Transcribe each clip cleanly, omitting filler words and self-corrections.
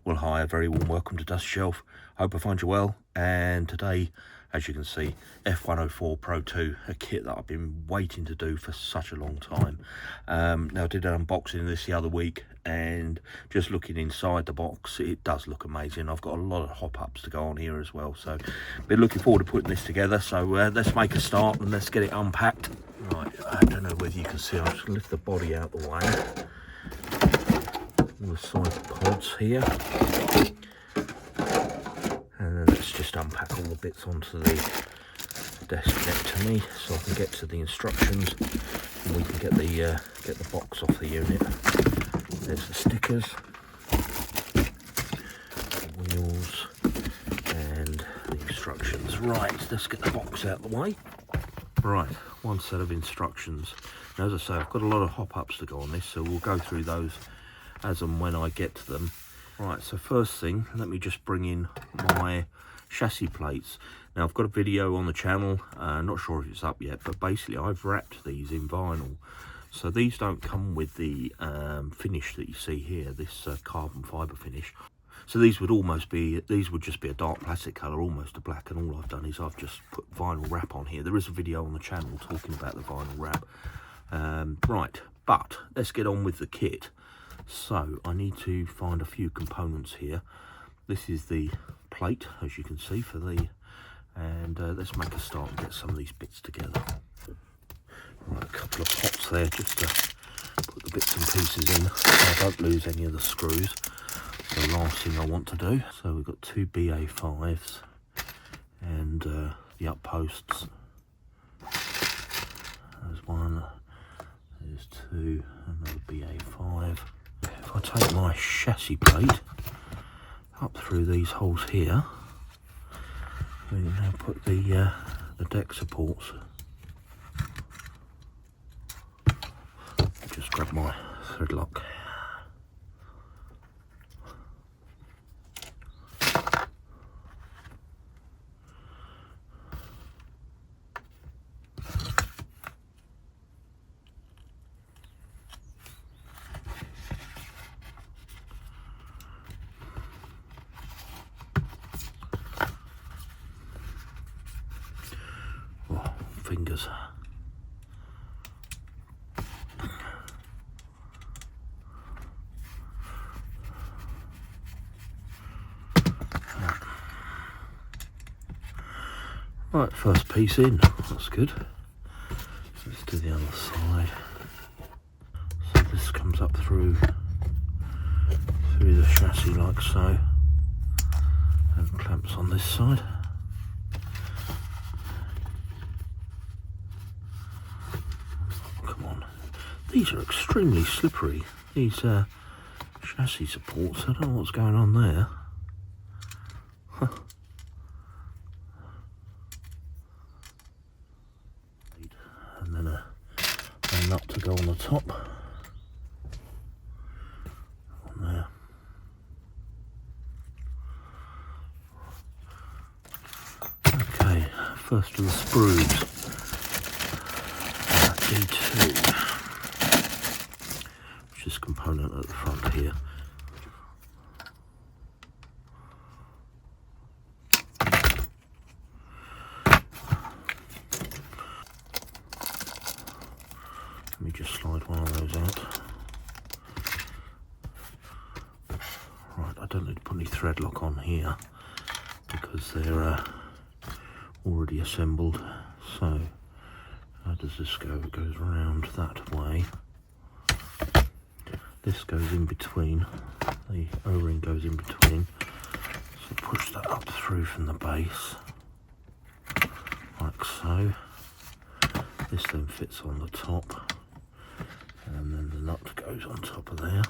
Well, hi, a very warm welcome to Dust Shelf. Hope I find you well. And today, as you can see, F104 Pro 2, a kit that I've been waiting to do for such a long time. Now, I did an unboxing of this the other week, and just looking inside the box, it does look amazing. I've got a lot of hop-ups to go on here as well, so been looking forward to putting this together. So let's make a start and let's get it unpacked. Right, I don't know whether you can see, I'll just lift the body out the way. All the side pods here, and then let's just unpack all the bits onto the desk next to me so I can get to the instructions and we can get the box off the unit. There's the stickers, the wheels, and the instructions. Right, let's get the box out of the way. Right, one set of instructions. Now, as I say, I've got a lot of hop-ups to go on this, so we'll go through those as and when I get to them. Right, so first thing, let me just bring in my chassis plates. Now, I've got a video on the channel, not sure if it's up yet, but basically I've wrapped these in vinyl. So these don't come with the finish that you see here, this carbon fibre finish. So these would just be a dark plastic colour, almost a black, and all I've done is I've just put vinyl wrap on here. There is a video on the channel talking about the vinyl wrap. Right, but let's get on with the kit. So I need to find a few components here. This is the plate, as you can see, for the, and let's make a start and get some of these bits together. Right, a couple of pots there just to put the bits and pieces in so I don't lose any of the screws. The last thing I want to do. So we've got two BA5s and the up posts. There's one, there's two, another BA5. If I take my chassis plate up through these holes here, we can now put the deck supports. Just grab my thread lock. Fingers. Right, first piece in, that's good. Let's do the other side. So this comes up through the chassis like so, and clamps on this side. These are extremely slippery, these chassis supports. I don't know what's going on there. Huh. And then a nut to go on the top. On there. Okay, first of the sprues. D2. This component at the front here. Let me just slide one of those out. Right, I don't need to put any thread lock on here because they're already assembled. So how does this go? It goes around that way. This goes in between, the O-ring goes in between, so push that up through from the base, like so. This then fits on the top, and then the nut goes on top of there.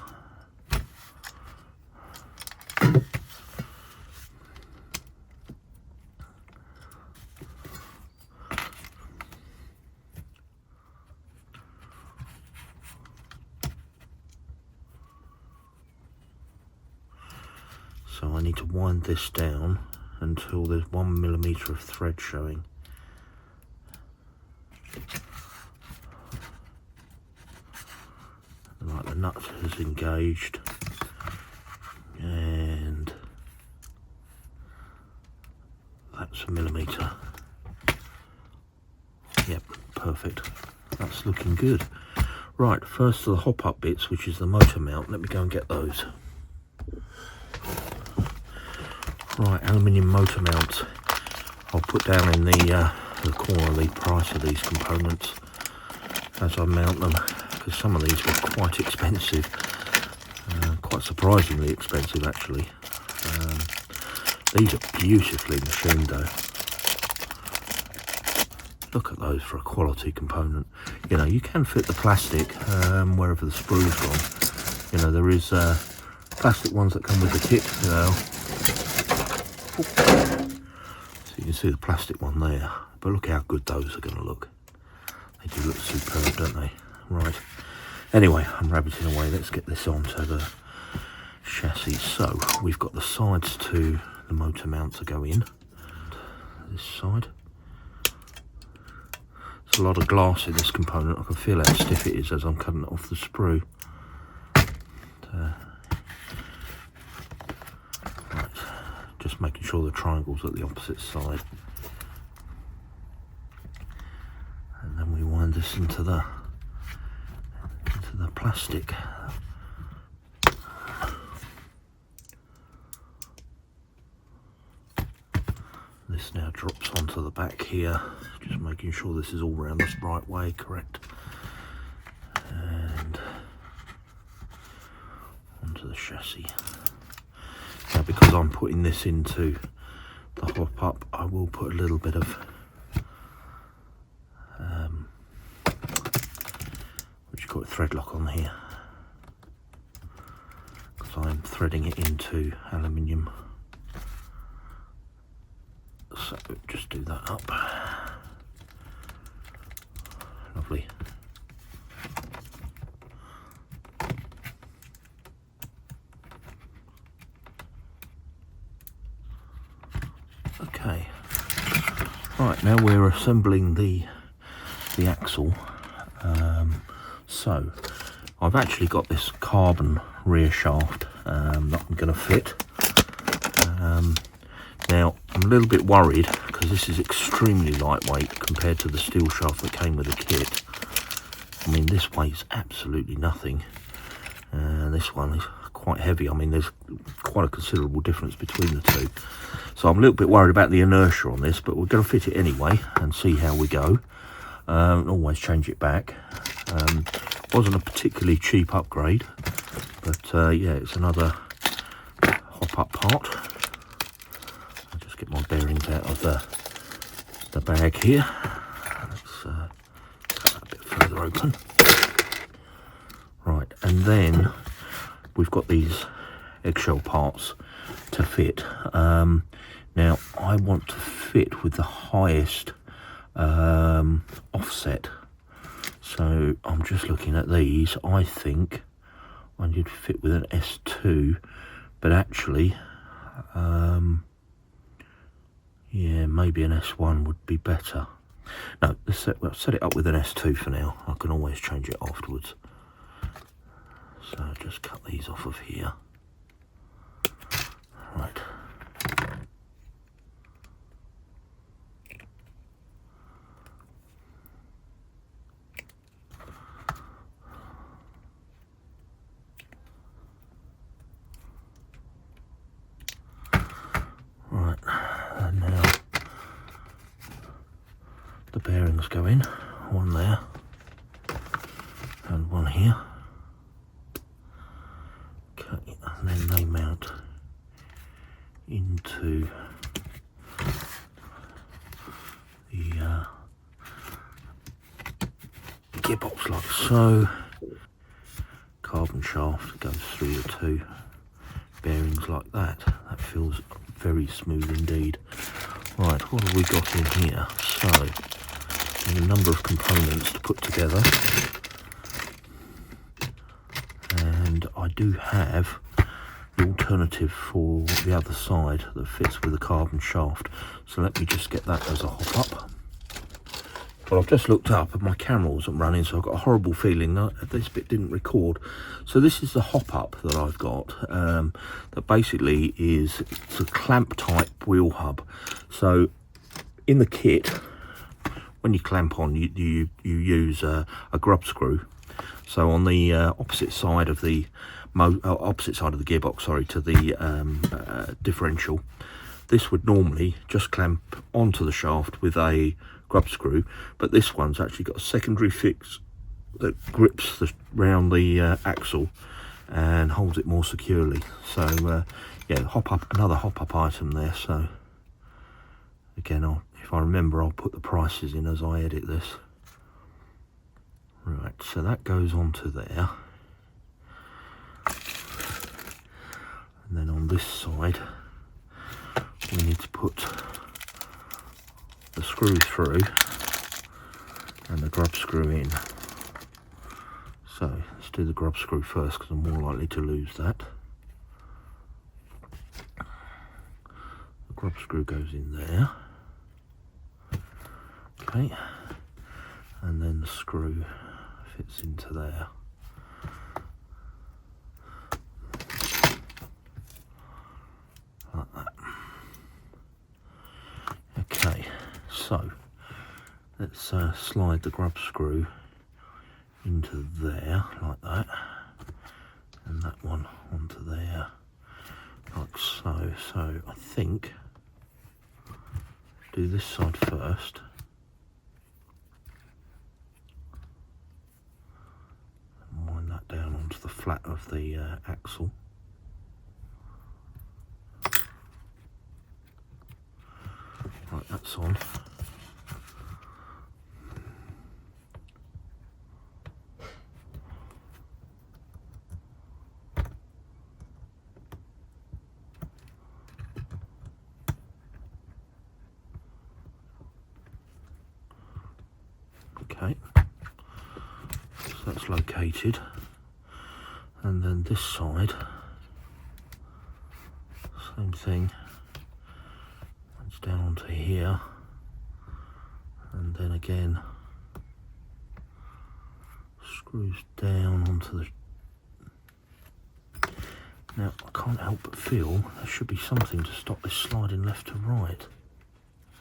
So I need to wind this down until there's 1 millimetre of thread showing. Right, the nut is engaged, and a millimetre. Yep, perfect. That's looking good. Right, first to the hop-up bits, which is the motor mount. Let me go and get those. Right, aluminium motor mounts. I'll put down in the corner the price of these components as I mount them, because some of these were quite expensive. Quite surprisingly expensive, actually. These are beautifully machined, though. Look at those for a quality component. You know, you can fit the plastic wherever the sprue's gone. You know, there is plastic ones that come with the kit. You know. So you can see the plastic one there. But look how good those are going to look. They do look superb, don't they? Right. Anyway, I'm rabbiting away. Let's get this onto the chassis. So we've got the sides to the motor mount to go in. This side. There's a lot of glass in this component. I can feel how stiff it is as I'm cutting it off the sprue. Right. Just making sure the triangle's at the opposite side. And then we wind this into the plastic. This now drops onto the back here, just making sure this is all round the right way, correct. And onto the chassis. Now, because I'm putting this into the hop up, I will put a little bit of what do you call it, thread lock on here, because I'm threading it into aluminium. So just do that up. Lovely. Okay. Right, now we're assembling the axle. So I've actually got this carbon rear shaft that I'm going to fit. Now I'm a little bit worried because this is extremely lightweight compared to the steel shaft that came with the kit. I mean, this weighs absolutely nothing. This one is quite heavy. I mean, there's quite a considerable difference between the two. So I'm a little bit worried about the inertia on this, but we're going to fit it anyway and see how we go. Always change it back. Wasn't a particularly cheap upgrade, but yeah, it's another hop-up part. I'll just get my bearings out of the bag here. Let's cut that a bit further open. Right, and then we've got these eggshell parts to fit. Now I want to fit with the highest offset, so I'm just looking at these. I think I need to fit with an S2, but actually yeah, maybe an S1 would be better. No, let's set it up with an S2 for now. I can always change it afterwards. So just cut these off of here. Right. Right, and now the bearings go in, one there and one here. Okay, and then they mount into the gearbox like so. Carbon shaft goes through the two bearings like that. That feels very smooth indeed. Right, what have we got in here? So, a number of components to put together. And I do have the alternative for the other side that fits with the carbon shaft. So let me just get that as a hop-up. Well, I've just looked up and my camera wasn't running, so I've got a horrible feeling that this bit didn't record. So this is the hop-up that I've got, that basically it's a clamp type wheel hub. So in the kit, when you clamp on, you use a grub screw. So on the opposite side of the gearbox, sorry, to the differential, this would normally just clamp onto the shaft with a grub screw, but this one's actually got a secondary fix that grips round the axle and holds it more securely. So yeah, another hop-up item there. So again, if I remember, I'll put the prices in as I edit this. Right, so that goes onto there. And then on this side, we need to put the screw through and the grub screw in. So let's do the grub screw first, because I'm more likely to lose that. The grub screw goes in there. Okay, and then the screw fits into there. Like that. Okay, so let's slide the grub screw into there like that, and that one onto there like so. So I think do this side first. Wind that down onto the flat of the axle. Right, that's on. Okay, so that's located, and then this side, same thing, it's down onto here, and then again screws down onto the... Now I can't help but feel there should be something to stop this sliding left to right.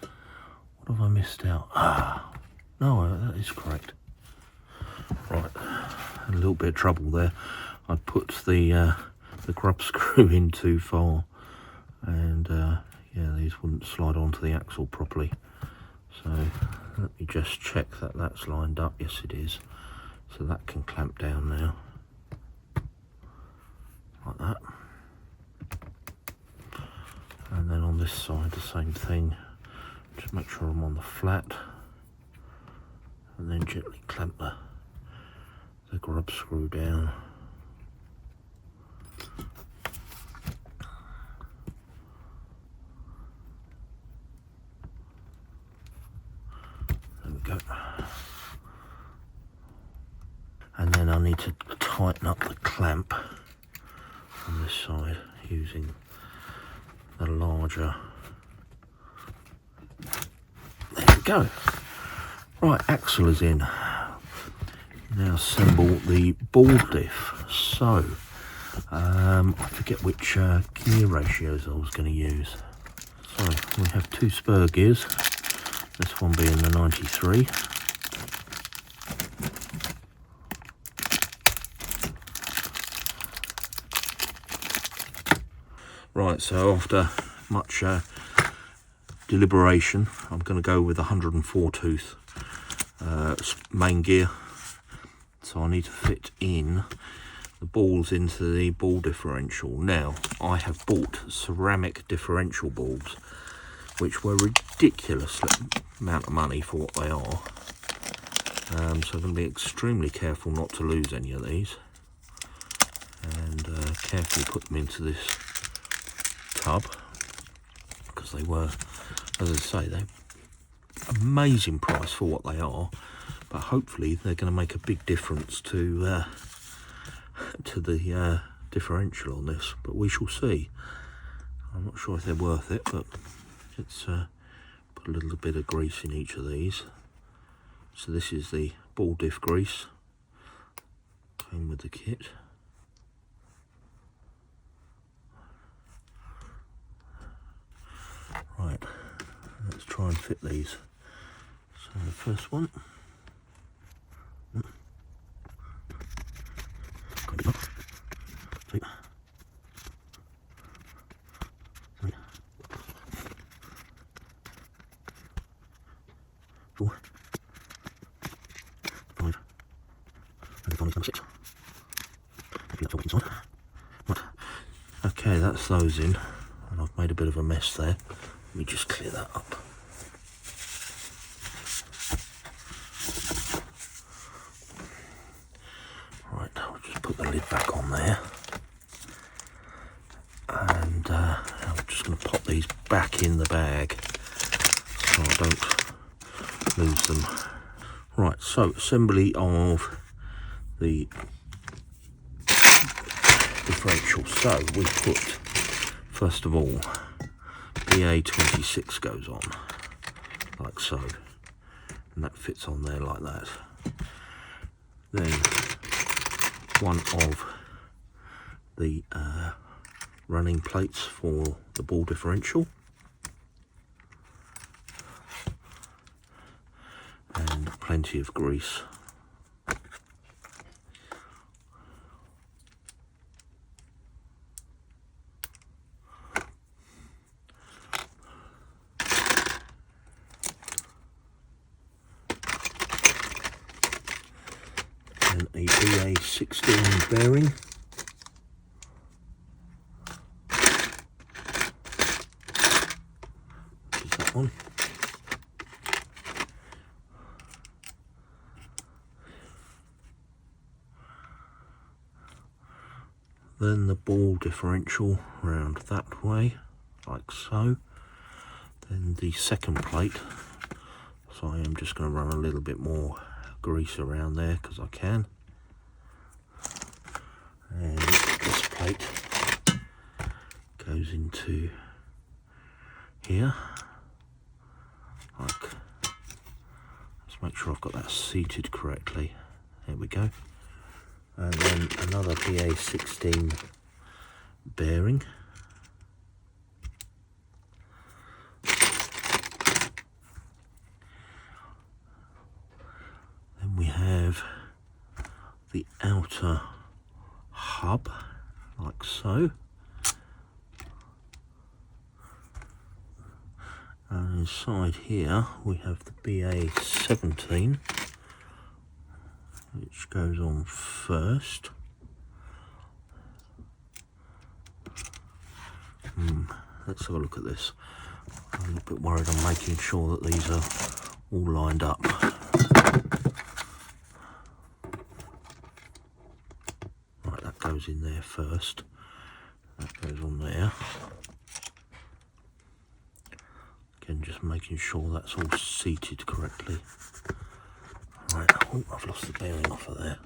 What have I missed out? Ah, no, that is correct. Right, a little bit of trouble there. I put the grub screw in too far, and yeah, these wouldn't slide onto the axle properly. So let me just check that that's lined up. Yes, it is. So that can clamp down now, like that. And then on this side, the same thing. Just make sure I'm on the flat, and then gently clamp the grub screw down. There we go. And then I need to tighten up the clamp on this side using the larger. There we go. Right, axle is in. Now assemble the ball diff. So I forget which gear ratios I was going to use. So we have two spur gears, this one being the 93. Right, so after much deliberation, I'm going to go with 104 tooth main gear. So I need to fit in the balls into the ball differential. Now, I have bought ceramic differential balls, which were ridiculous amount of money for what they are. So I'm going to be extremely careful not to lose any of these, and carefully put them into this tub, because they were, as I say, they're amazing price for what they are. But hopefully they're going to make a big difference to the differential on this, but we shall see. I'm not sure if they're worth it, but let's put a little bit of grease in each of these. So this is the ball diff grease, came with the kit. Right, Let's try and fit these. So the first one. Okay, that's those in, and I've made a bit of a mess there. Let me just clear that up. Right, I'll just put the lid back on there, and I'm just going to pop these back in the bag so I don't lose them. Right, so assembly of the differential. So we put, first of all, BA26 goes on, like so, and that fits on there like that. Then one of the running plates for the ball differential, and plenty of grease. And a BA16 bearing. Which is that one. Then the ball differential round that way, like so. Then the second plate. So I am just going to run a little bit more grease around there because I can. And this plate goes into here. Like, let's make sure I've got that seated correctly. There we go. And then another BA16 bearing. Then we have the outer hub, like so. And inside here we have the BA17, which goes on first. Let's have a look at this. I'm a little bit worried on making sure that these are all lined up. Right, that goes in there first. That goes on there. Again, just making sure that's all seated correctly. Right, oh, I've lost the bearing off of there.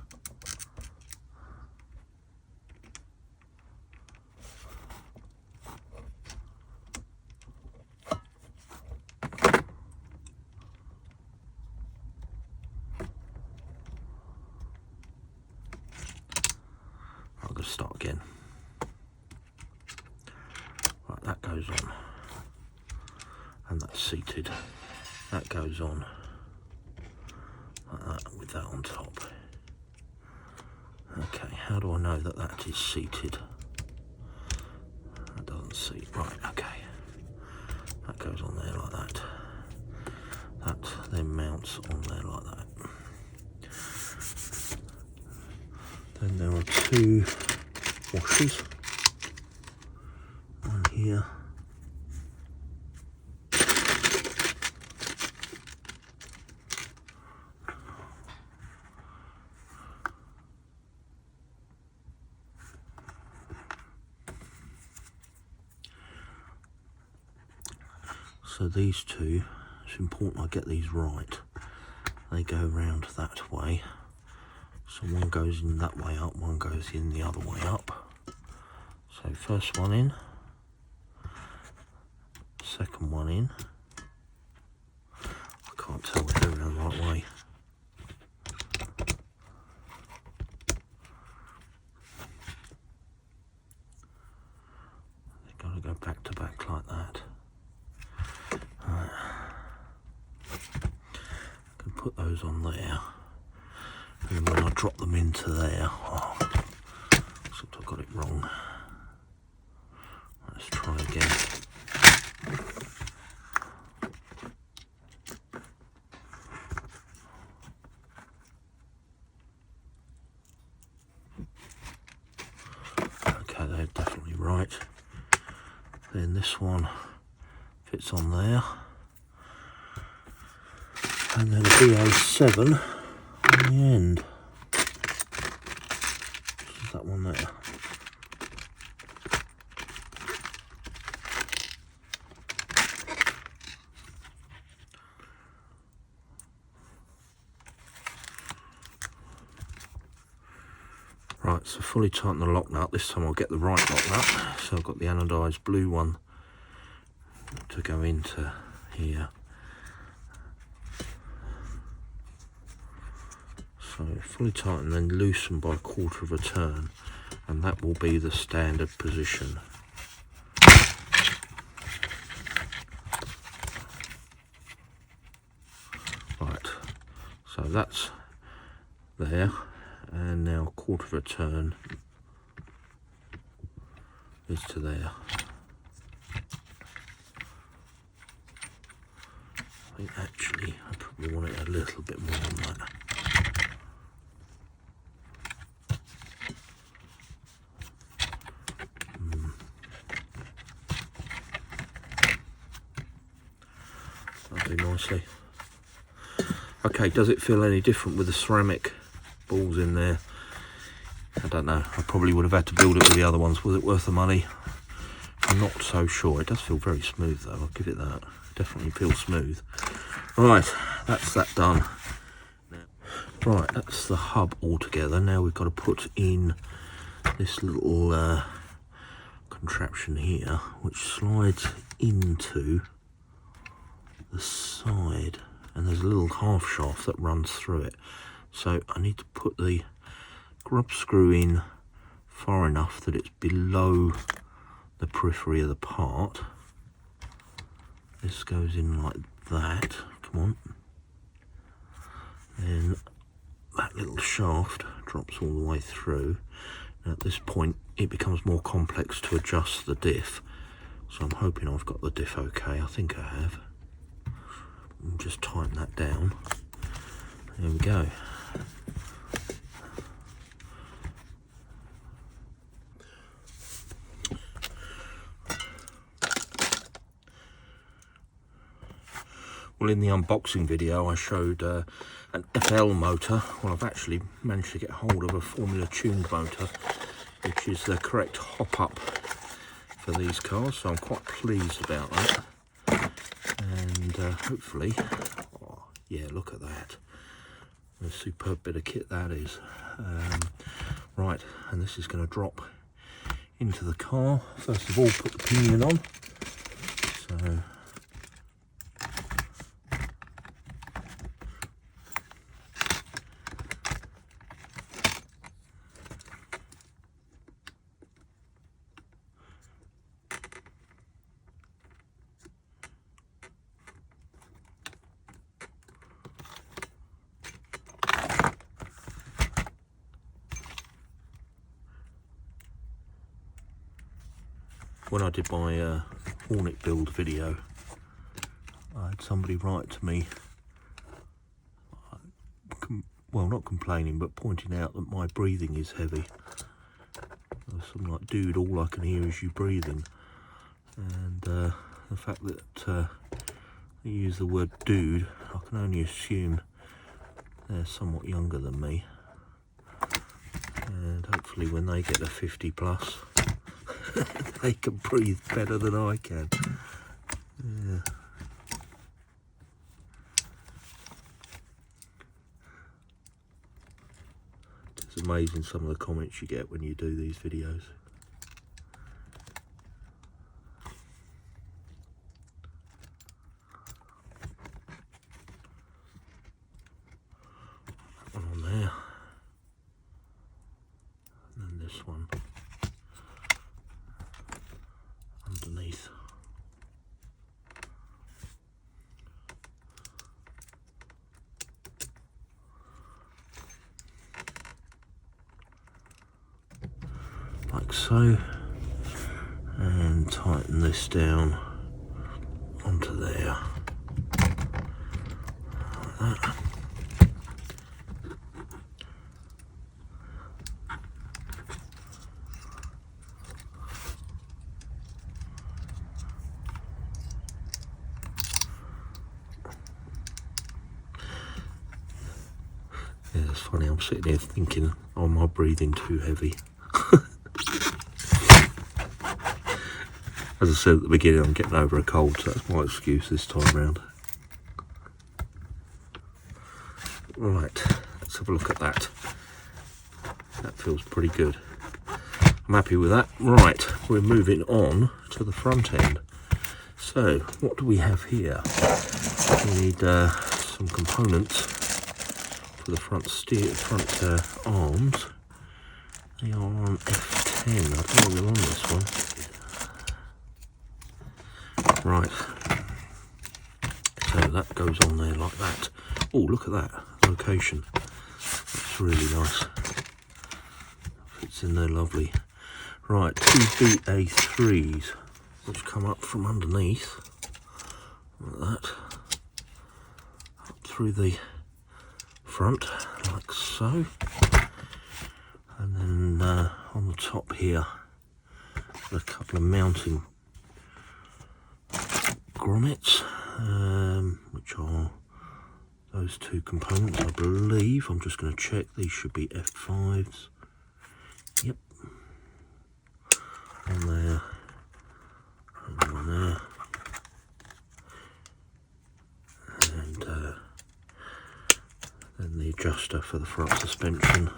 I'm going to start again. Right, that goes on. And that's seated. That goes on. Like that, with that on top. Okay, how do I know that that is seated? That doesn't seat. Right, okay. That goes on there like that. That then mounts on there like that. Then there are two washers. One here. So these two, it's important I get these right. They go round that way. So one goes in that way up, one goes in the other way up. So first one in, second one in. I can't tell if they're around the right way. They've got to go back to back like that. Right. put those on there, and when I drop them into there, oh, except I got it wrong. Let's try again. Okay, they're definitely right. Then this one fits on there. And then a BA7 on the end. There's that one there. Right, so fully tighten the lock nut. This time I'll get the right lock nut. So I've got the anodized blue one to go into here. So fully tighten, then loosen by 1/4 of a turn, and that will be the standard position. Right, so that's there, and now 1/4 of a turn is to there. I think actually I probably want it a little bit more than that. That'll do nicely. Okay, does it feel any different with the ceramic balls in there? I don't know. I probably would have had to build it with the other ones. Was it worth the money? I'm not so sure. It does feel very smooth though, I'll give it that. Definitely feels smooth. Right, that's that done. Right, that's the hub all together. Now we've got to put in this little contraption here, which slides into the side, and there's a little half shaft that runs through it. So I need to put the grub screw in far enough that it's below the periphery of the part. This goes in like that. Come on. Then that little shaft drops all the way through. Now at this point it becomes more complex to adjust the diff, so I'm hoping I've got the diff okay. I think I have. And just tighten that down. There we go. Well, in the unboxing video I showed an FL motor. Well, I've actually managed to get hold of a formula tuned motor, which is the correct hop up for these cars, so I'm quite pleased about that. And hopefully, oh yeah, look at that. A superb bit of kit that is. Right, and this is going to drop into the car. First of all, put the pinion on. So when I did my Hornet build video, I had somebody write to me, well, not complaining, but pointing out that my breathing is heavy. Something like, dude, all I can hear is you breathing. And the fact that they use the word dude, I can only assume they're somewhat younger than me. And hopefully when they get to 50 plus, they can breathe better than I can. Yeah. It's amazing some of the comments you get when you do these videos. That one on there. And then this one underneath. so, and tighten this down onto there, like that. Yeah, it's funny, I'm sitting here thinking, oh, am I breathing too heavy? As I said at the beginning, I'm getting over a cold, so that's my excuse this time round. Right, let's have a look at that. That feels pretty good. I'm happy with that. Right, we're moving on to the front end. So, what do we have here? We need some components for the front arms. They are on F10. I think they're on this one. Right, so that goes on there like that. Oh, look at that location. That's really nice. Fits in there lovely. Right, two BA3s which come up from underneath like that, up through the front like so, and then on the top here a couple of mounting grommets, which are those two components, I believe. I'm just going to check. These should be F5s. Yep. One there, and one there, and then the adjuster for the front suspension.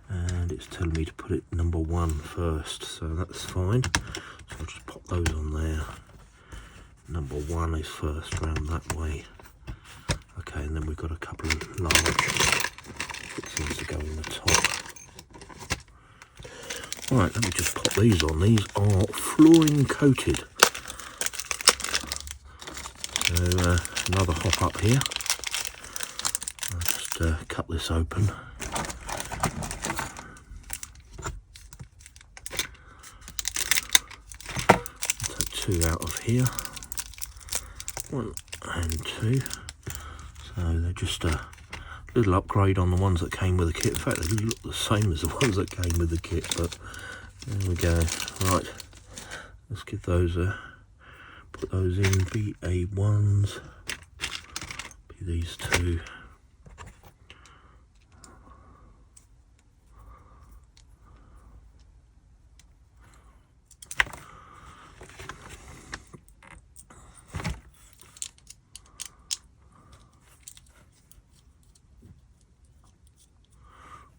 And it's telling me to put it number 1 first, so that's fine. So I'll just pop those on there. Number 1 is first round that way. Okay, and then we've got a couple of large fixings to go in the top. Right, let me just pop these on. These are fluorine coated. So another hop up here. I'll just cut this open. Two out of here, 1 and 2. So they're just a little upgrade on the ones that came with the kit. In fact, they look the same as the ones that came with the kit, but there we go. Right, let's give those put those in. BA1s, be these two.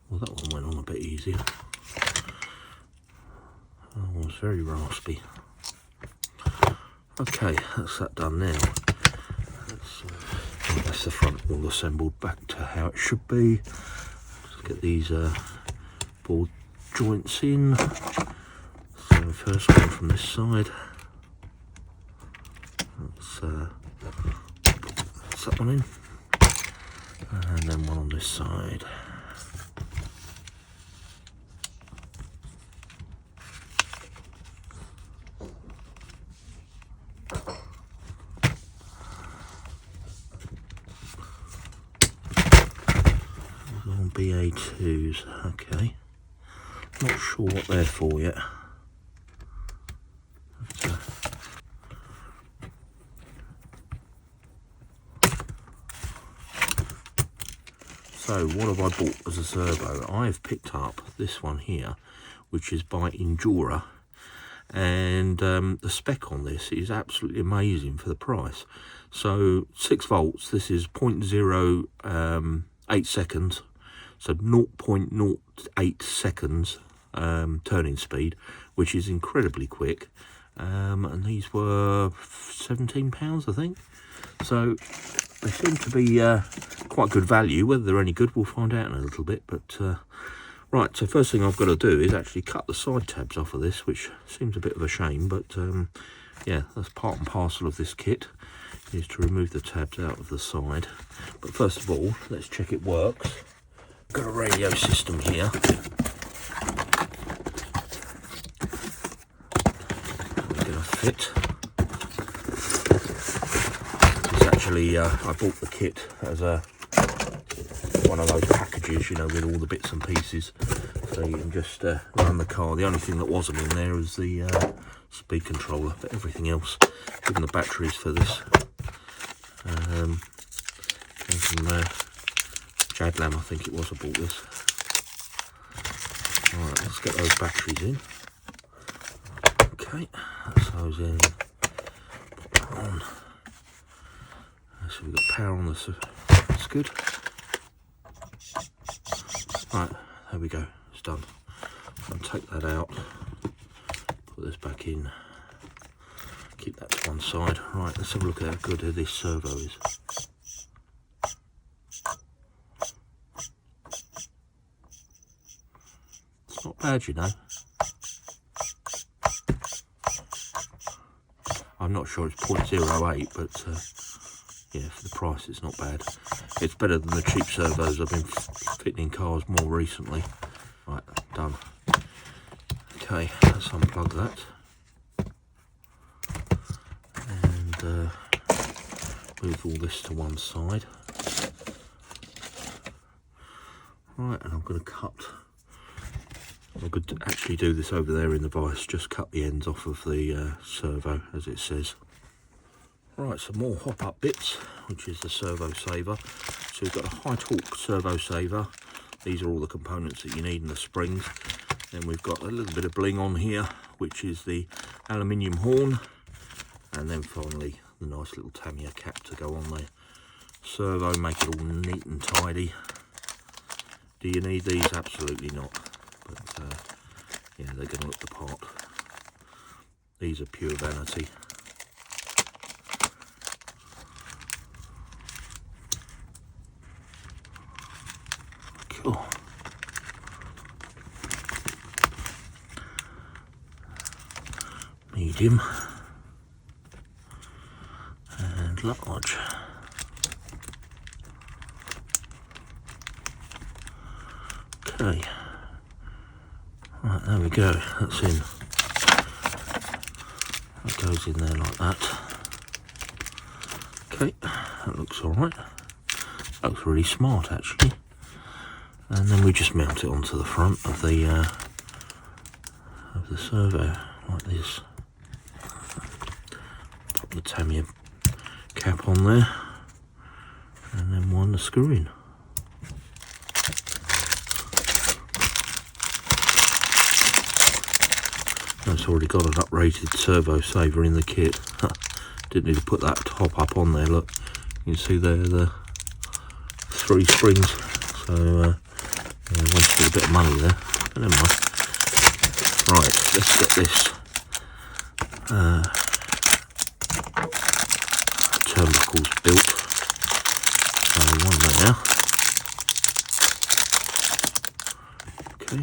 Well, that one went on a bit easier. That one was very raspy. Okay, that's that done now. That's the front all assembled back to how it should be. Just get these board joints in. So first one from this side. That's that one in. And then one on this side. BA2s, okay. Not sure what they're for yet. So what have I bought as a servo? I've picked up this one here, which is by InJora, and the spec on this is absolutely amazing for the price. So 6 volts, this is 0.08 seconds. So 0.08 seconds turning speed, which is incredibly quick. And these were £17, I think. So they seem to be quite good value. Whether they're any good, we'll find out in a little bit. But right, so first thing I've got to do is actually cut the side tabs off of this, which seems a bit of a shame. But yeah, that's part and parcel of this kit, is to remove the tabs out of the side. But first of all, let's check it works. got a radio system here. We're going to fit. It's actually, I bought the kit as one of those packages, you know, with all the bits and pieces, so you can just run the car. The only thing that wasn't in there is the speed controller, but everything else, even the batteries for this, came from Jadlam, I think it was. I bought this. Alright, let's get those batteries in. Okay, that's those in. Put that on. So we've got power on this. That's good. Right, there we go. It's done. I'll take that out. Put this back in. Keep that to one side. Right, let's have a look at how good this servo is. It's not bad, you know. I'm not sure it's 0.08, but yeah, for the price it's not bad. It's better than the cheap servos I've been fitting in cars more recently. Right, done. Okay, let's unplug that. And move all this to one side. Right, and I'm going to cut. I could actually do this over there in the vise, just cut the ends off of the servo, as it says. Right, some more hop-up bits, which is the Servo Saver. So we've got a high torque Servo Saver. These are all the components that you need in the springs. Then we've got a little bit of bling on here, which is the aluminium horn. And then finally, the nice little Tamiya cap to go on there. Servo, make it all neat and tidy. Do you need these? Absolutely not. But yeah, they're going to look the part. These are pure vanity. Cool. Medium and large. Okay. Right, there we go. That's in. That goes in there like that. Okay, that looks alright. That looks really smart actually. And then we just mount it onto the front of the servo like this. Pop the Tamiya cap on there, and then wind the screw in. It's already got an uprated Servo Saver in the kit. Didn't need to put that top up on there. Look, you can see there the 3 springs. So yeah, wasted a bit of money there, but never mind. Right, let's get this turnbuckles built. So one there. Okay,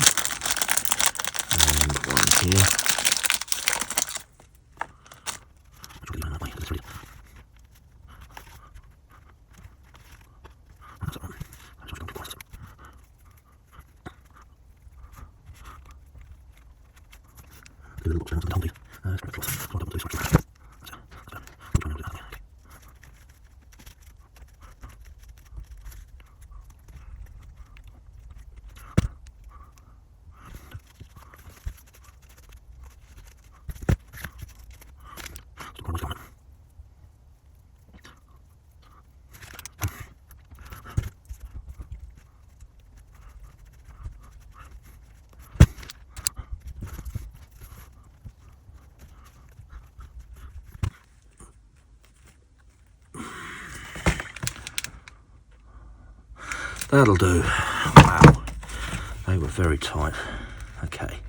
and one here. That'll do. Wow, they were very tight. Okay,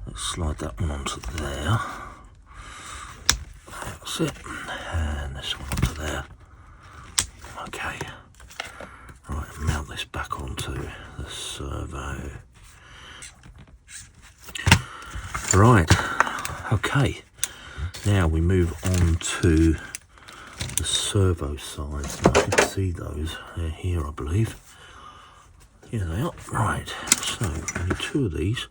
let's slide that one onto there. That's it. And this one onto there. Okay. Right, mount this back onto the servo. Right, okay. Now we move on to the servo sides. I can see those. They're here, I believe. Here they are. Right, so we need two of these,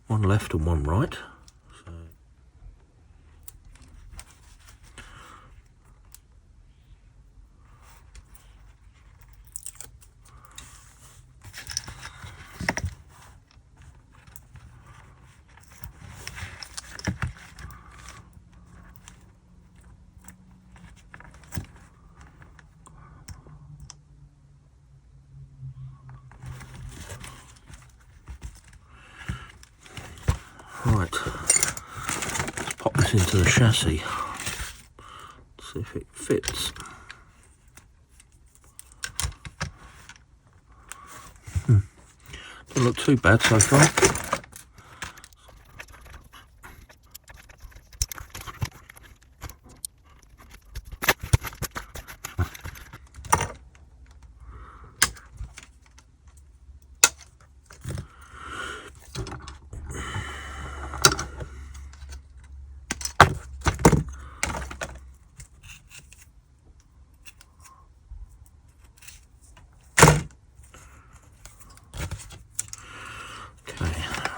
one left and one right. So right, let's pop this into the chassis, see if it fits. Doesn't look too bad so far.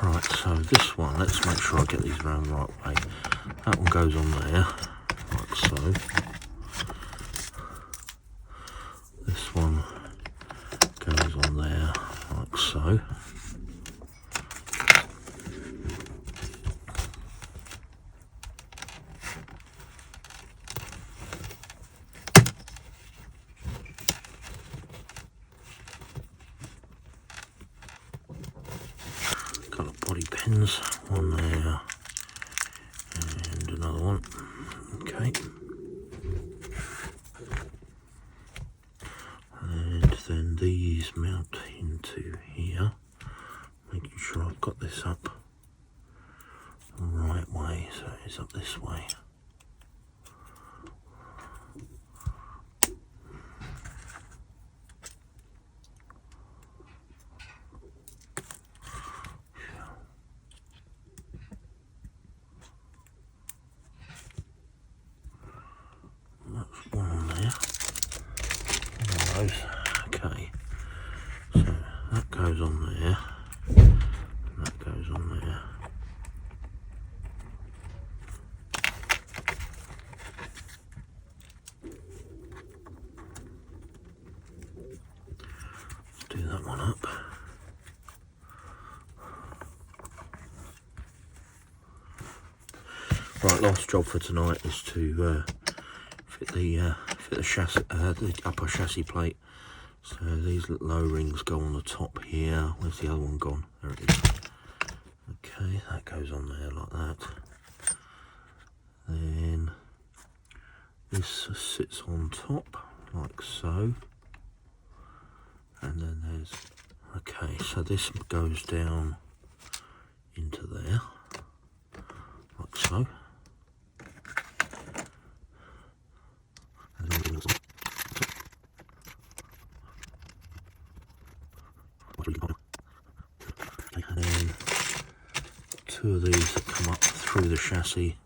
Right, so this one, let's make sure I get these around the right way. That one goes on there, like so. This one goes on there, like so. Body pins, one there and another one. Okay, and then these mount into here, making sure I've got this up the right way, so it's up this way. Okay, so that goes on there, and that goes on there. Let's do that one up. Right, last job for tonight is to fit the chassis, the upper chassis plate. So these little low rings go on the top here. Where's the other one gone? There it is. Okay, that goes on there like that. Then this sits on top like so. And then there's, okay, so this goes down into there like so. And then two of these that come up through the chassis.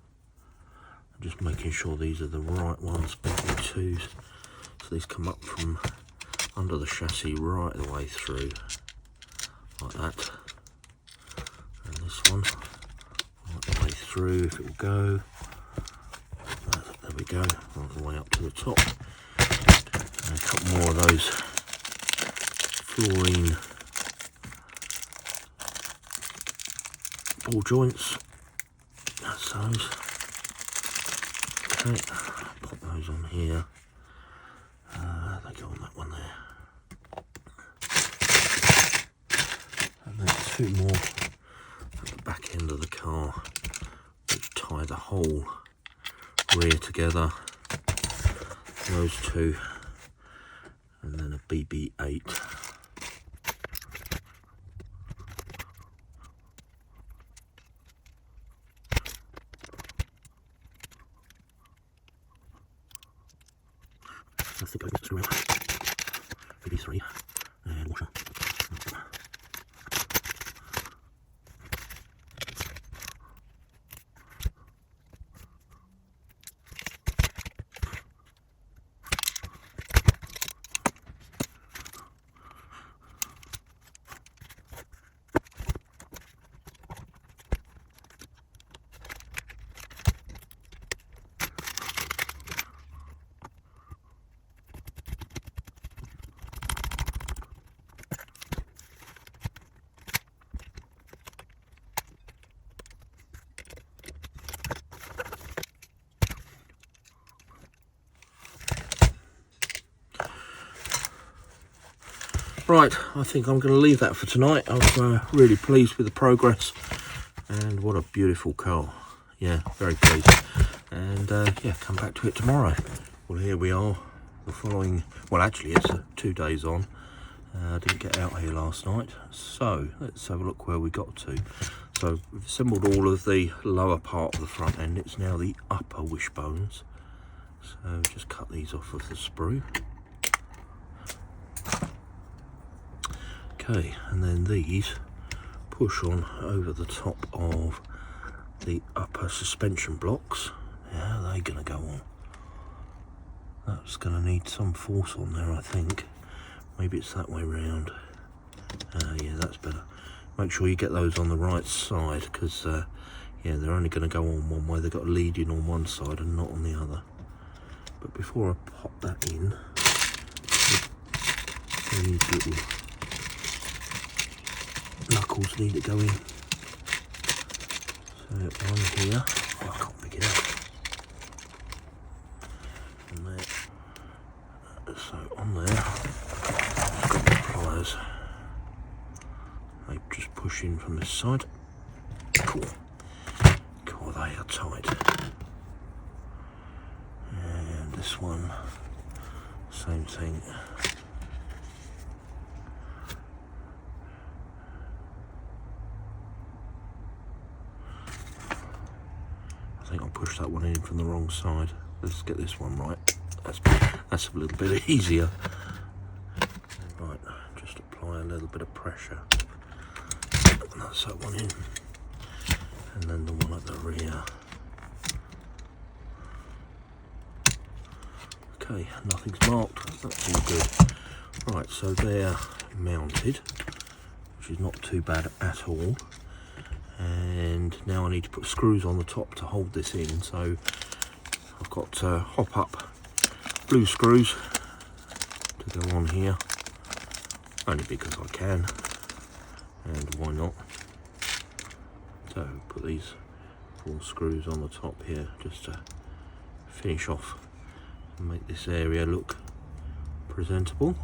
I'm just making sure these are the right ones, Bentley 2s. So these come up from under the chassis right the way through, like that. And this one, right the way through, if it will go. There we go, right the way up to the top. And a couple more of those Fluorine ball joints. That's those. Okay, pop those on here. They go on that one there. And then two more at the back end of the car, which tie the whole rear together. Those two, and then a BB8. I think I got screw out. BB3 and washer. Right, I think I'm going to leave that for tonight. I'm really pleased with the progress, and what a beautiful car. Yeah, very pleased. And yeah, come back to it tomorrow. Well, here we are, the following, well actually it's 2 days on. I didn't get out here last night, so let's have a look where we got to. So we've assembled all of the lower part of the front end. It's now the upper wishbones. So just cut these off of the sprue. Okay, and then these push on over the top of the upper suspension blocks. How are they going to go on? That's going to need some force on there, I think. Maybe it's that way round. Yeah, that's better. Make sure you get those on the right side, because yeah, they're only going to go on one way. They've got a lead in on one side and not on the other. But before I pop that in, these little knuckles need to go in. So one here, oh, I can't pick it up. And there. So on there, I've got the pliers. They just push in from this side. Cool. Cool, they are tight. And this one, same thing. I think I'll push that one in from the wrong side. Let's get this one right. That's a little bit easier. Right, just apply a little bit of pressure. And that's that one in. And then the one at the rear. Okay, nothing's marked. That's all good. Right, so they're mounted, which is not too bad at all. And now I need to put screws on the top to hold this in. So I've got hop up blue screws to go on here, only because I can, and why not. So put these 4 screws on the top here just to finish off and make this area look presentable.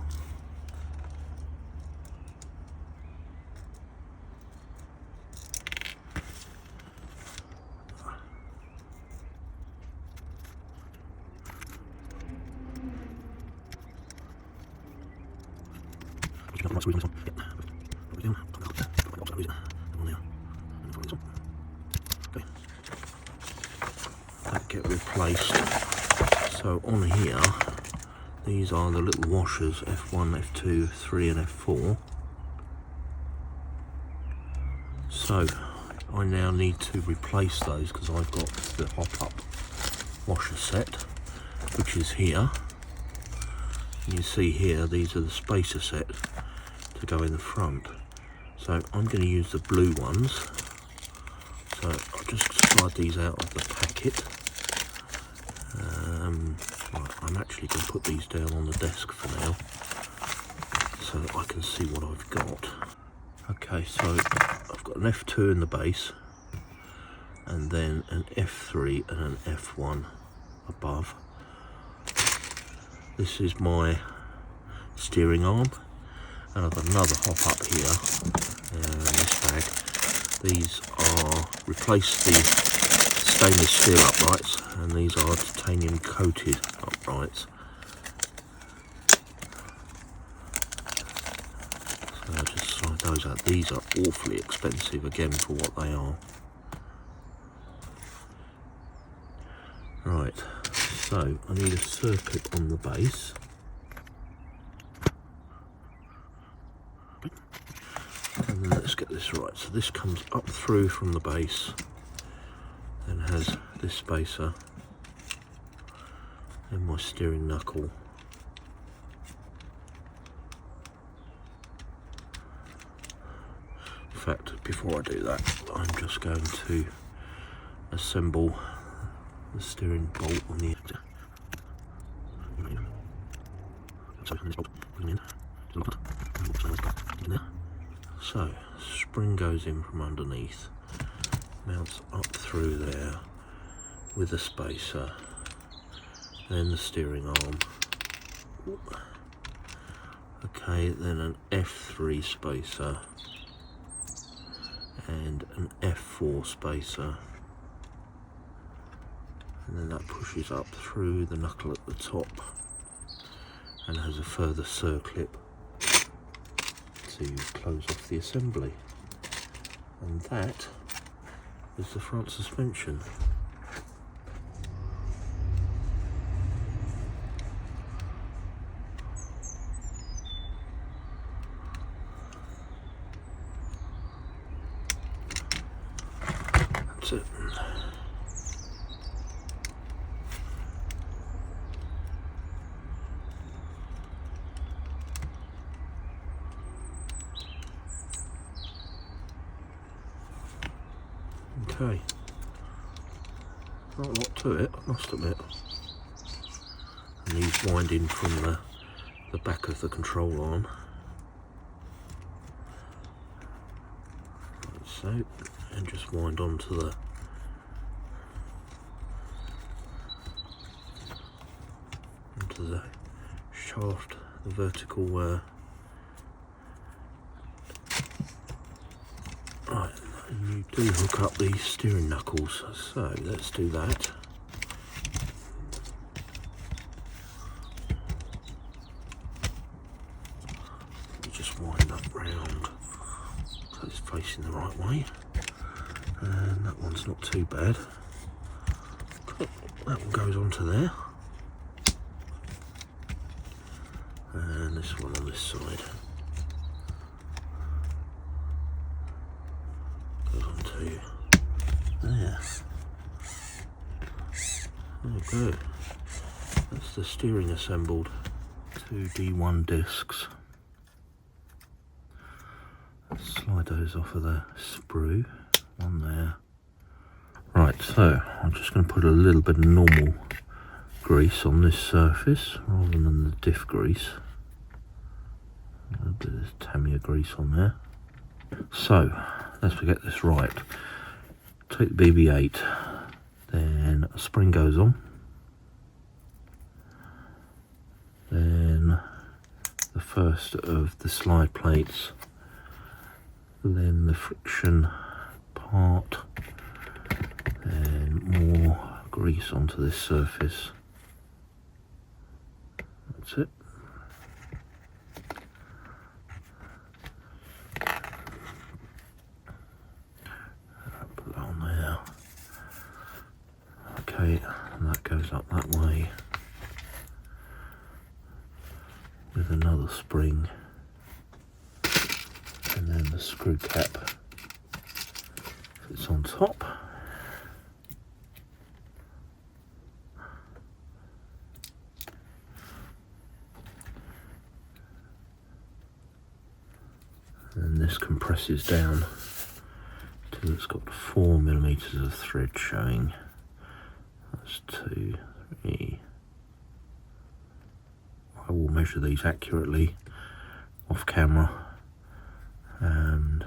That get replaced. So on here, these are the little washers, F1, F2, 3 and F4. So I now need to replace those because I've got the hop-up washer set, which is here. You see here, these are the spacer set to go in the front. So I'm going to use the blue ones. So I'll just slide these out of the packet. Right, I'm actually going to put these down on the desk for now, so that I can see what I've got. Okay, so I've got an F2 in the base, and then an F3 and an F1 above. This is my steering arm, and I've got another hop up here in this bag. These are replace the stainless steel uprights, and these are titanium coated uprights. So I'll just slide those out. These are awfully expensive again for what they are. Right, so I need a circuit on the base. And then let's get this right. So this comes up through from the base, then has this spacer, then my steering knuckle. In fact, before I do that, I'm just going to assemble the steering bolt on the end. So, spring goes in from underneath, mounts up through there with the spacer, then the steering arm, a Okay, then an F3 spacer and an F4 spacer, and then that pushes up through the knuckle at the top and has a further circlip to close off the assembly. And that is the front suspension. That's it. Okay, not a lot to it, I must admit. And these wind in from the back of the control arm, like so, and just wind onto the shaft, the vertical right. You do hook up these steering knuckles, so let's do that. You just wind up round so it's facing the right way, and that one's not too bad. That one goes onto there, and this one on this side. There. Okay, that's the steering assembled. 2 D1 discs. Let's slide those off of the sprue. One there. Right, so I'm just going to put a little bit of normal grease on this surface rather than the diff grease. A little bit of Tamiya grease on there. So let's get this right. Take the BB-8, then a spring goes on, then the first of the slide plates, then the friction part, and more grease onto this surface. That's it. Okay, and that goes up that way with another spring, and then the screw cap fits on top. And this compresses down till it's got 4mm of thread showing. That's 2, 3. I will measure these accurately off camera, and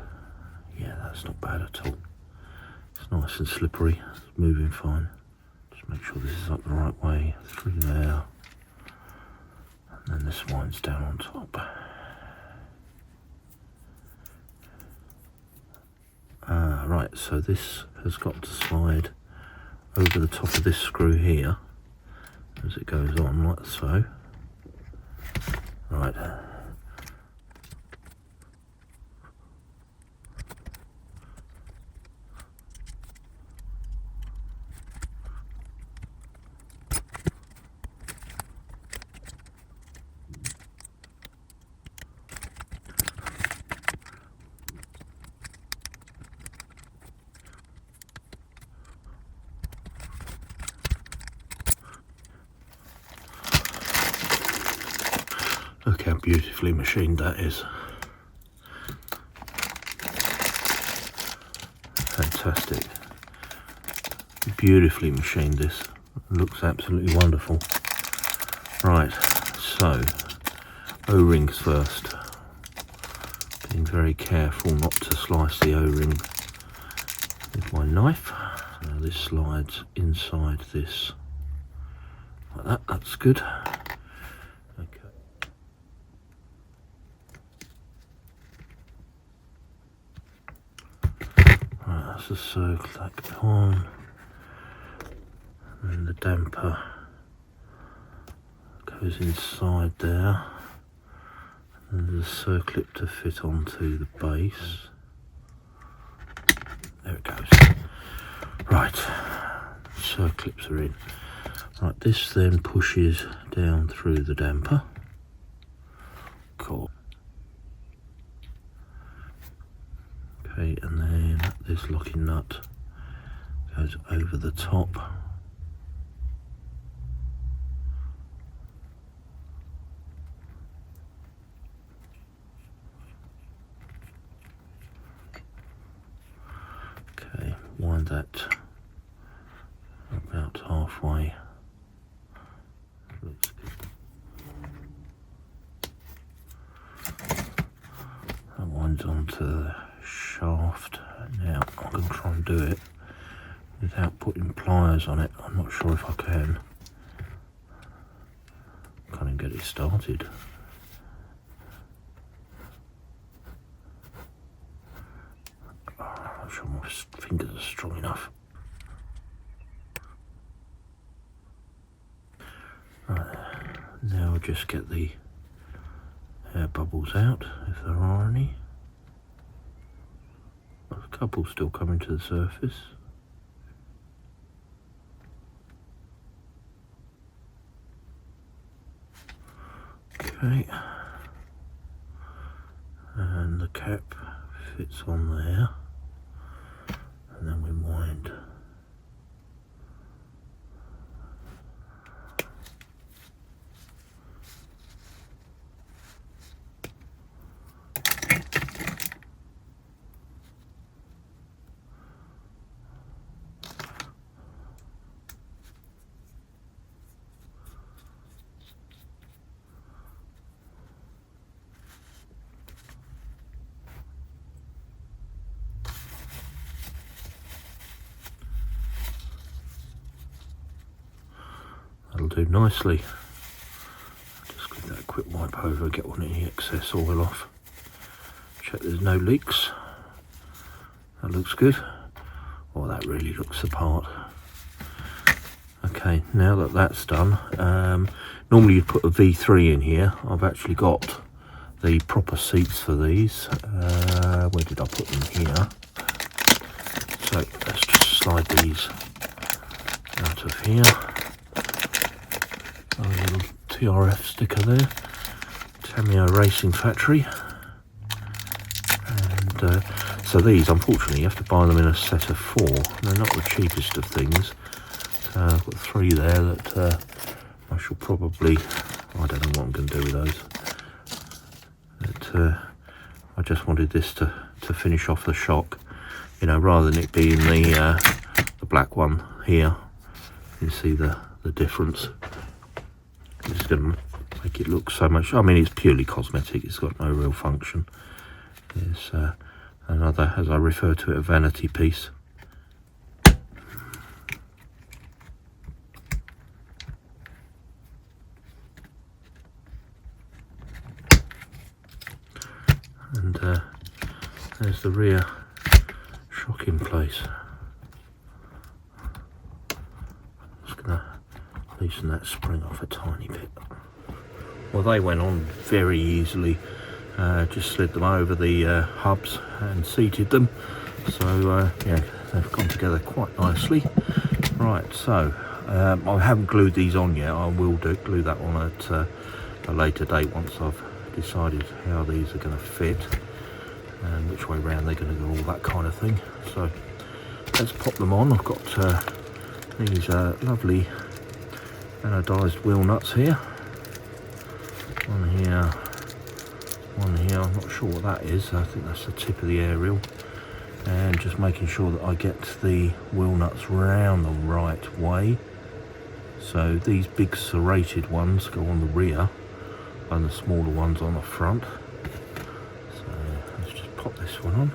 yeah, that's not bad at all. It's nice and slippery, it's moving fine. Just make sure this is up the right way, through there, and then this winds down on top. Right, so this has got to slide over the top of this screw here as it goes on, like so. Right. Look how beautifully machined that is. Fantastic. Beautifully machined this. Looks absolutely wonderful. Right, so O-rings first. Being very careful not to slice the O-ring with my knife. Now this slides inside this like that, that's good. Okay. That's the circle that goes on, and the damper goes inside there, and there's a circlip to fit onto the base. There it goes. Right, circlips are in. Right, this then pushes down through the damper. Cool. Okay, and then this locking nut goes over the top. Okay, wind that about halfway. Looks good. That winds onto the shaft. Now I'm going to try and do it without putting pliers on it. I'm not sure if I can. Can't even get it started. I'm not sure my fingers are strong enough. Right, now I'll just get the air bubbles out, if there are any. There's a couple still coming to the surface. Okay, and the cap fits on there, and then we wind. That'll do nicely. Just give that a quick wipe over, get all any excess oil off. Check there's no leaks. That looks good. Oh, that really looks the part. Okay, now that that's done, normally you'd put a V3 in here. I've actually got the proper seats for these. Where did I put them? Here. So let's just slide these out of here. A little TRF sticker there, Tamiya Racing Factory. And so these, unfortunately, you have to buy them in a set of 4. They're not the cheapest of things. So I've got 3 there that I shall probably, I don't know what I'm going to do with those. But I just wanted this to finish off the shock, you know, rather than it being the black one here. You see the difference. It's going to make it look so much. I mean, it's purely cosmetic. It's got no real function. It's another, as I refer to it, a vanity piece. And there's the rear shock in place. Just going to loosen that spring off a tiny bit. Well, they went on very easily. Just slid them over the hubs and seated them. So yeah, they've gone together quite nicely. Right, so I haven't glued these on yet. I will glue that on at a later date once I've decided how these are going to fit and which way round they're going to go, all that kind of thing. So let's pop them on. I've got these lovely anodized wheel nuts here. One here. I'm not sure what that is. I think that's the tip of the aerial. And just making sure that I get the wheel nuts round the right way. So these big serrated ones go on the rear and the smaller ones on the front. So let's just pop this one on.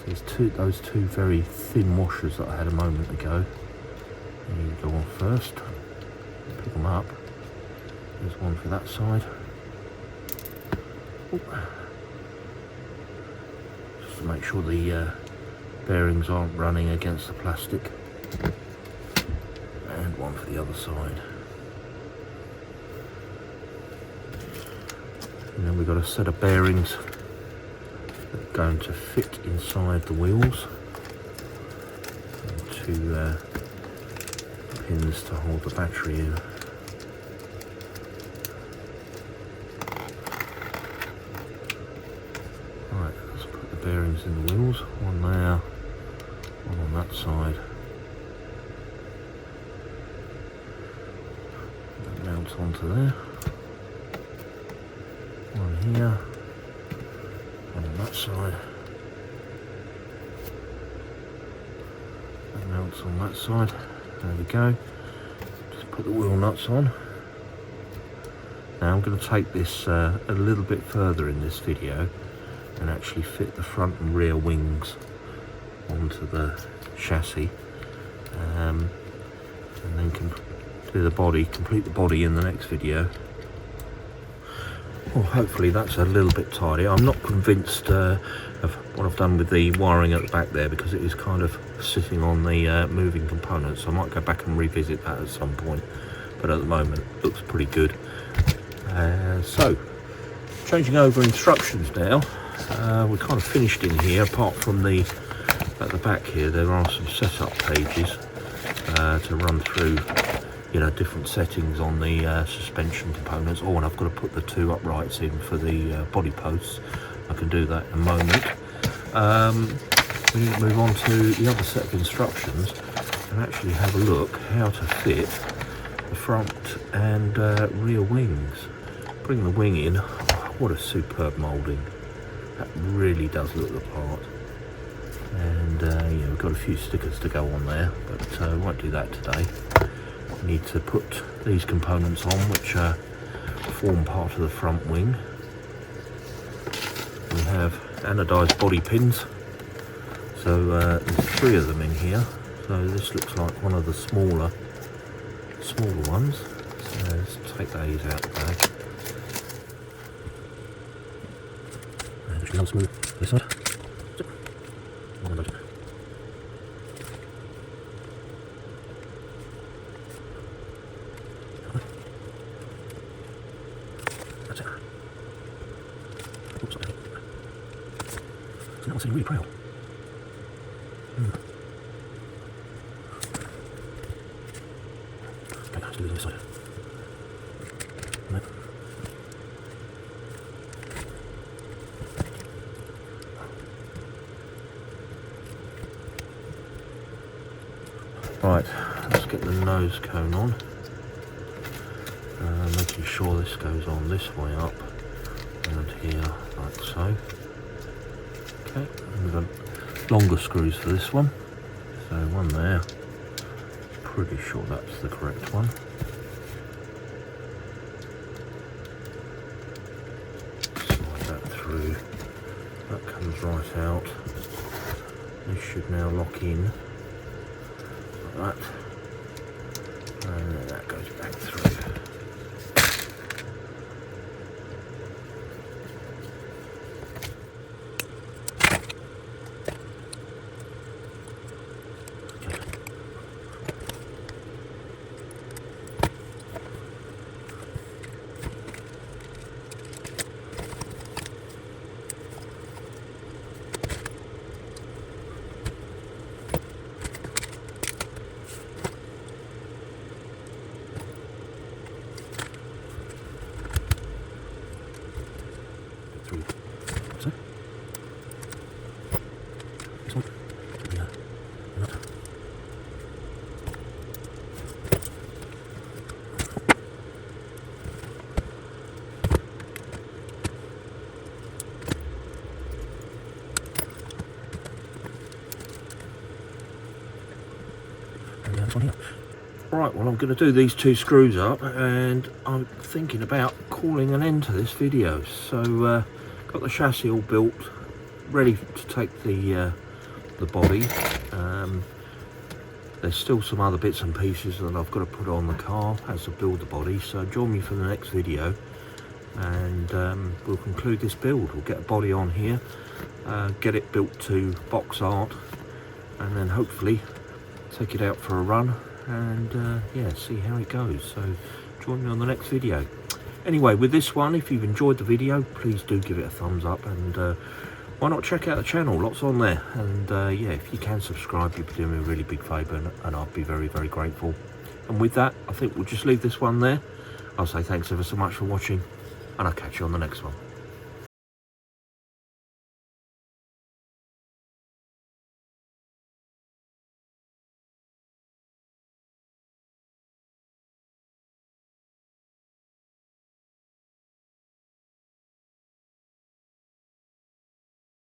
Those two very thin washers that I had a moment ago. There you go on first. Pick them up. There's one for that side. just to make sure the bearings aren't running against the plastic, and one for the other side. And then we've got a set of bearings that are going to fit inside the wheels, and two pins to hold the battery in. Right, let's put the bearings in the wheels, one there, one on that side. That mounts onto there. One here, one on that side. That mounts on that side. There we go. Just put the wheel nuts on. Now I'm going to take this a little bit further in this video and actually fit the front and rear wings onto the chassis, and then do the body, complete the body in the next video. Well, hopefully that's a little bit tidy. I'm not convinced of what I've done with the wiring at the back there, because it is kind of sitting on the moving components, so I might go back and revisit that at some point, but at the moment it looks pretty good. So changing over instructions now. We're kind of finished in here, apart from the at the back here there are some setup pages to run through, you know, different settings on the suspension components. Oh, and I've got to put the two uprights in for the body posts. I can do that in a moment. We need to move on to the other set of instructions and actually have a look how to fit the front and rear wings. Bring the wing in. Oh, what a superb moulding. That really does look the part. And yeah, we've got a few stickers to go on there, but we won't do that today. We need to put these components on, which form part of the front wing. We have anodized body pins, so there's 3 of them in here, so this looks like one of the smaller ones. So let's take these out of the bag. And just go smooth this side. That's it. Oops, sorry. So now I'm sitting really proud. Okay, let's do this on this side. Right, let's get the nose cone on. Making sure this goes on this way up and here, like so. Okay, and we've got longer screws for this one. So one there. Pretty sure that's the correct one. Slide that through. That comes right out. This should now lock in. Like that, and then that goes back through. Right, well, I'm going to do these 2 screws up, and I'm thinking about calling an end to this video. So got the chassis all built, ready to take the body. There's still some other bits and pieces that I've got to put on the car as I build the body, so join me for the next video and we'll conclude this build. We'll get a body on here, get it built to box art, and then hopefully take it out for a run and yeah, see how it goes. So join me on the next video. Anyway, with this one, if you've enjoyed the video, please do give it a thumbs up, and why not check out the channel, lots on there. And yeah, if you can subscribe, you'd be doing me a really big favour, and I'd be very, very grateful. And with that, I think we'll just leave this one there. I'll say thanks ever so much for watching, and I'll catch you on the next one.